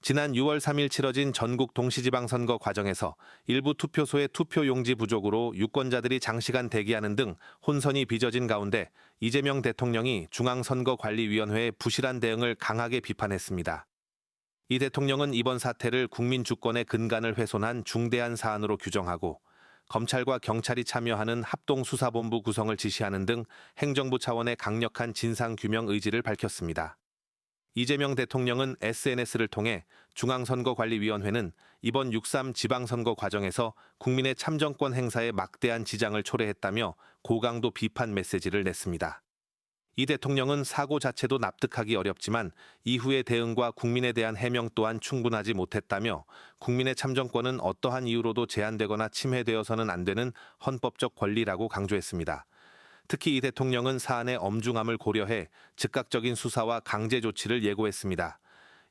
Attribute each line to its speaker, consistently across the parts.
Speaker 1: 지난 6월 3일 치러진 전국 동시지방선거 과정에서 일부 투표소의 투표용지 부족으로 유권자들이 장시간 대기하는 등 혼선이 빚어진 가운데 이재명 대통령이 중앙선거관리위원회의 부실한 대응을 강하게 비판했습니다. 이 대통령은 이번 사태를 국민 주권의 근간을 훼손한 중대한 사안으로 규정하고 검찰과 경찰이 참여하는 합동수사본부 구성을 지시하는 등 행정부 차원의 강력한 진상규명 의지를 밝혔습니다. 이재명 대통령은 SNS를 통해 중앙선거관리위원회는 이번 6.3 지방선거 과정에서 국민의 참정권 행사에 막대한 지장을 초래했다며 고강도 비판 메시지를 냈습니다. 이 대통령은 사고 자체도 납득하기 어렵지만 이후의 대응과 국민에 대한 해명 또한 충분하지 못했다며 국민의 참정권은 어떠한 이유로도 제한되거나 침해되어서는 안 되는 헌법적 권리라고 강조했습니다. 특히 이 대통령은 사안의 엄중함을 고려해 즉각적인 수사와 강제 조치를 예고했습니다.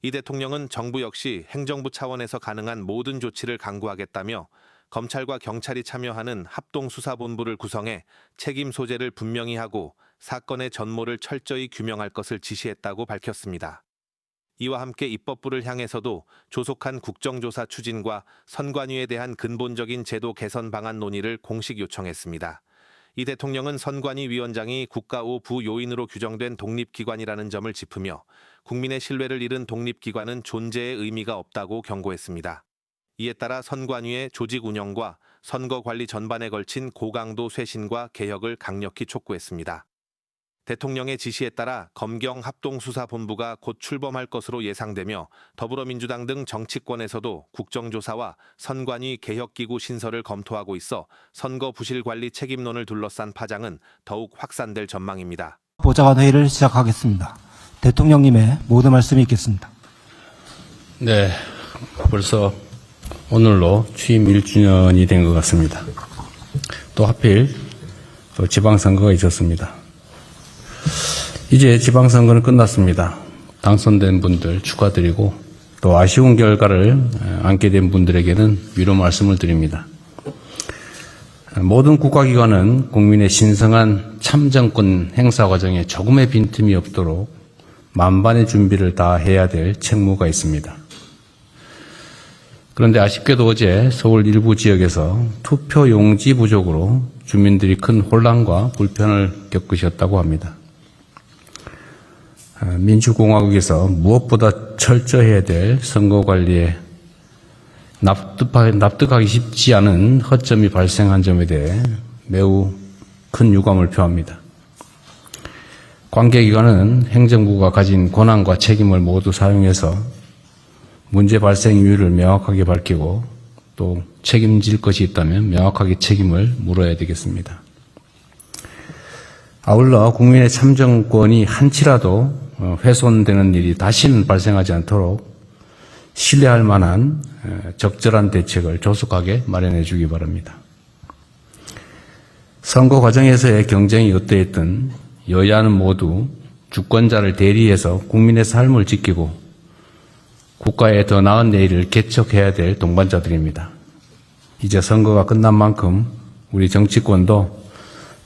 Speaker 1: 이 대통령은 정부 역시 행정부 차원에서 가능한 모든 조치를 강구하겠다며 검찰과 경찰이 참여하는 합동수사본부를 구성해 책임 소재를 분명히 하고 사건의 전모를 철저히 규명할 것을 지시했다고 밝혔습니다. 이와 함께 입법부를 향해서도 조속한 국정조사 추진과 선관위에 대한 근본적인 제도 개선 방안 논의를 공식 요청했습니다. 이 대통령은 선관위 위원장이 국가오 부요인으로 규정된 독립기관이라는 점을 짚으며 국민의 신뢰를 잃은 독립기관은 존재의 의미가 없다고 경고했습니다. 이에 따라 선관위의 조직 운영과 선거 관리 전반에 걸친 고강도 쇄신과 개혁을 강력히 촉구했습니다. 대통령의 지시에 따라 검경합동수사본부가 곧 출범할 것으로 예상되며 더불어민주당 등 정치권에서도 국정조사와 선관위 개혁기구 신설을 검토하고 있어 선거 부실 관리 책임론을 둘러싼 파장은 더욱 확산될 전망입니다.
Speaker 2: 보좌관 회의를 시작하겠습니다. 대통령님의 모든 말씀이 있겠습니다.
Speaker 3: 네, 벌써 오늘로 취임 1주년이 된 것 같습니다. 또 하필 또 지방선거가 있었습니다. 이제 지방선거는 끝났습니다. 당선된 분들 축하드리고 또 아쉬운 결과를 안게 된 분들에게는 위로 말씀을 드립니다. 모든 국가기관은 국민의 신성한 참정권 행사 과정에 조금의 빈틈이 없도록 만반의 준비를 다 해야 될 책무가 있습니다. 그런데 아쉽게도 어제 서울 일부 지역에서 투표용지 부족으로 주민들이 큰 혼란과 불편을 겪으셨다고 합니다. 민주공화국에서 무엇보다 철저해야 될 선거관리에 납득하기 쉽지 않은 허점이 발생한 점에 대해 매우 큰 유감을 표합니다. 관계기관은 행정부가 가진 권한과 책임을 모두 사용해서 문제 발생 이유를 명확하게 밝히고 또 책임질 것이 있다면 명확하게 책임을 물어야 되겠습니다. 아울러 국민의 참정권이 한치라도 훼손되는 일이 다시는 발생하지 않도록 신뢰할 만한 적절한 대책을 조속하게 마련해 주기 바랍니다. 선거 과정에서의 경쟁이 어떠했든 여야는 모두 주권자를 대리해서 국민의 삶을 지키고 국가의 더 나은 내일을 개척해야 될 동반자들입니다. 이제 선거가 끝난 만큼 우리 정치권도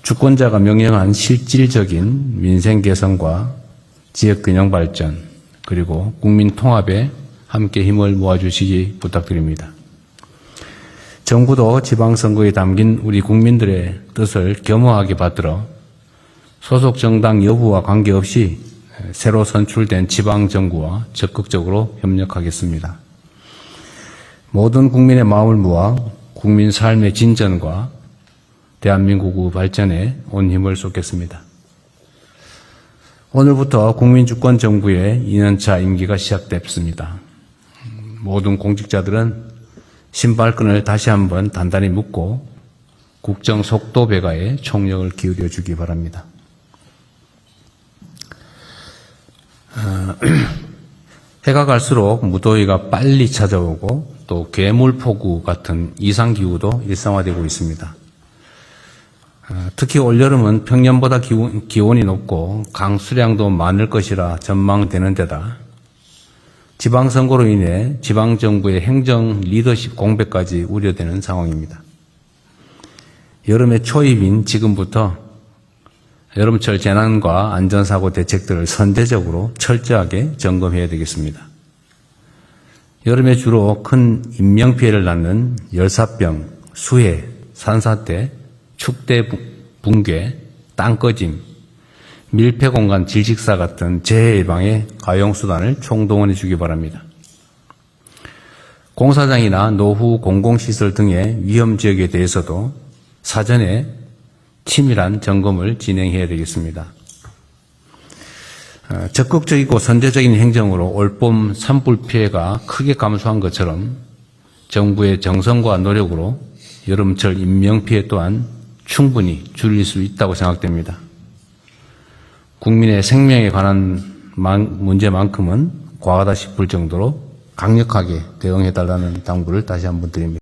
Speaker 3: 주권자가 명령한 실질적인 민생 개선과 지역 균형 발전 그리고 국민 통합에 함께 힘을 모아주시기 부탁드립니다. 정부도 지방선거에 담긴 우리 국민들의 뜻을 겸허하게 받들어 소속 정당 여부와 관계없이 새로 선출된 지방정부와 적극적으로 협력하겠습니다. 모든 국민의 마음을 모아 국민 삶의 진전과 대한민국 발전에 온 힘을 쏟겠습니다. 오늘부터 국민주권정부의 2년차 임기가 시작됐습니다. 모든 공직자들은 신발끈을 다시 한번 단단히 묶고 국정 속도 배가에 총력을 기울여 주기 바랍니다. 해가 갈수록 무더위가 빨리 찾아오고 또 괴물폭우 같은 이상기후도 일상화되고 있습니다. 특히 올여름은 평년보다 기온이 높고 강수량도 많을 것이라 전망되는 데다 지방선거로 인해 지방정부의 행정 리더십 공백까지 우려되는 상황입니다. 여름의 초입인 지금부터 여름철 재난과 안전사고 대책들을 선제적으로 철저하게 점검해야 되겠습니다. 여름에 주로 큰 인명피해를 낳는 열사병, 수해, 산사태, 축대 붕괴, 땅꺼짐, 밀폐공간 질식사 같은 재해 예방에 가용수단을 총동원해 주기 바랍니다. 공사장이나 노후 공공시설 등의 위험지역에 대해서도 사전에 치밀한 점검을 진행해야 되겠습니다. 적극적이고 선제적인 행정으로 올봄 산불 피해가 크게 감소한 것처럼 정부의 정성과 노력으로 여름철 인명피해 또한 충분히 줄일 수 있다고 생각됩니다. 국민의 생명에 관한 문제만큼은 과하다 싶을 정도로 강력하게 대응해달라는 당부를 다시 한번 드립니다.